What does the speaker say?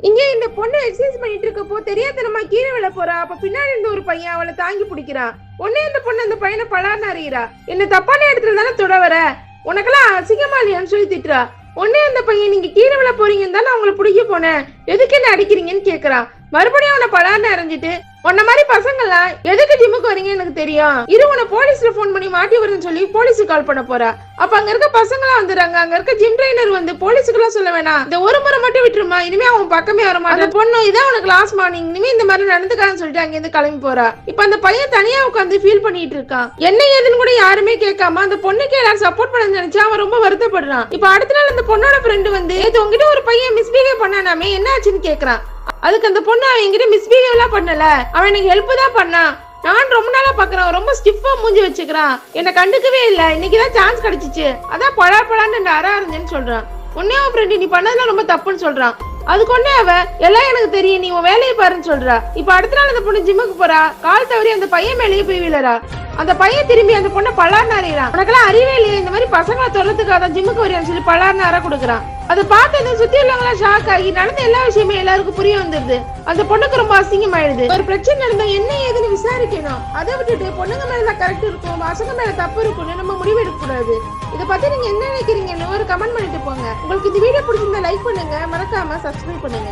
இங்க இந்த பொண்ணு எக்ஸசைஸ் பண்ணிட்டு இருக்கப்போ தெரியாதனமா கீழே விழ போறா. அப்ப பின்னாடி இருந்த ஒரு பையன் அவளை தாங்கி பிடிக்கிறான். உடனே இந்த பொண்ணு அந்த பையனை பலார்னு அறிகிறா. என்ன தப்பான இடத்துல தானே தொட வர, உனக்கெல்லாம் அசிங்கமா இல்லையான்னு சொல்லி திட்டுறா. உடனே அந்த பையன் நீங்க கீழே விழ போறீங்கன்னு தானே அவங்களை பிடிக்க போனேன், எதுக்கு என்ன அடிக்கிறீங்கன்னு கேக்குறான். மறுபடியும் அவனை பலார்னு அரைஞ்சிட்டு உன்ன மாதிரி பசங்கள்லாம் எதுக்கு ஜிம்முக்கு வரீங்க எனக்கு தெரியும், இரு உன போலீஸ்ல போன் பண்ணி மாட்டி வருதுன்னு சொல்லி போலீஸுக்கு கால் பண்ண போறா. அப்ப அங்க இருக்க பசங்களா வந்துடுறாங்க. அங்க இருக்க ஜிம் ட்ரைனர் வந்து போலீஸுக்கு எல்லாம் சொல்ல வேணாம், இந்த ஒரு முறை மட்டும் விட்டுருமா, இனிமே அவன் பக்கமே வர மாட்டான், பொண்ணு இதான் உனக்கு லாஸ்ட் மார்னிங், இனிமே இந்த மாதிரி நடந்துக்கான்னு சொல்லிட்டு அங்க இருந்து கிளம்பி போறா. இப்ப அந்த பையன் தனியா உட்காந்து ஃபீல் பண்ணிட்டு இருக்கான். என்ன ஏதுன்னு கூட யாருமே கேட்காம அந்த பொண்ணுக்கு எல்லாரும் சப்போர்ட் பண்ண நினைச்சா அவன் ரொம்ப வருத்தப்படுறான். இப்ப அடுத்த நாள் அந்த பொண்ணோட ஃப்ரெண்டு வந்து உங்ககிட்ட ஒரு பையன் மிஸ்பிஹேவ் பண்ணானாமே என்ன ஆச்சுன்னு கேக்குறான். அதுக்கு அந்த பொண்ணு அவன் என்கிட்ட மிஸ்பிஹேவ் எல்லாம் பண்ணல, அவன் எனக்கு ஹெல்ப் தான் பண்ணான், நான் ரொம்ப நாளா பாக்குறேன், ரொம்ப ஸ்டிஃபா மூஞ்சி வச்சுக்கிறான், என்ன கண்டுக்கவே இல்ல, இன்னைக்குதான் சான்ஸ் கிடைச்சிச்சு, அதான் பழான்னு அரஞ்சேன்னு சொல்றான். உன்னே அவன் ஃப்ரெண்டு நீ பண்ணதெல்லாம் ரொம்ப தப்புன்னு சொல்றான். அது கொண்டே அவ எல்லாம் எனக்கு தெரியும், நீ உன் வேலையை பாருன்னு சொல்றா. இப்ப அடுத்த நாள் அந்த பொண்ணு ஜிம்முக்கு போறா. கால் தவறி அந்த பையன் மேலேயே போய் விழறா. அந்த பையன் திரும்பி அந்த பொண்ணை பலார்னு அறையிறான். உனக்கெல்லாம் அறிவே இல்லையே, இந்த மாதிரி பசங்களை தொல்லத்துக்காக ஜிம்முக்கு வரையான்னு சொல்லி பலார்னு அற கொடுக்குறான். அதை பார்த்து சுத்தி உள்ளவங்களா ஷாக் ஆகி நடந்த எல்லா விஷயமே எல்லாருக்கும் புரிய வந்துருது. அந்த பொண்ணுக்கு ரொம்ப அசிங்கமாயிடுது. ஒரு பிரச்சனை நடந்தா என்ன ஏதுன்னு விசாரிக்கணும், அதை விட்டுட்டு பொண்ணுங்க மேலதான் கரெக்ட் இருக்கும் பசங்க மேல தப்பு இருக்கும்னு நம்ம முடிவு எடுக்க கூடாது. இதை பத்தி நீங்க என்ன நினைக்கிறீங்கன்னு ஒரு கமெண்ட் பண்ணிட்டு போங்க. உங்களுக்கு இந்த வீடியோ பிடிச்சிருந்தா லைக் பண்ணுங்க, மறக்காம சப்ஸ்கிரைப் பண்ணுங்க.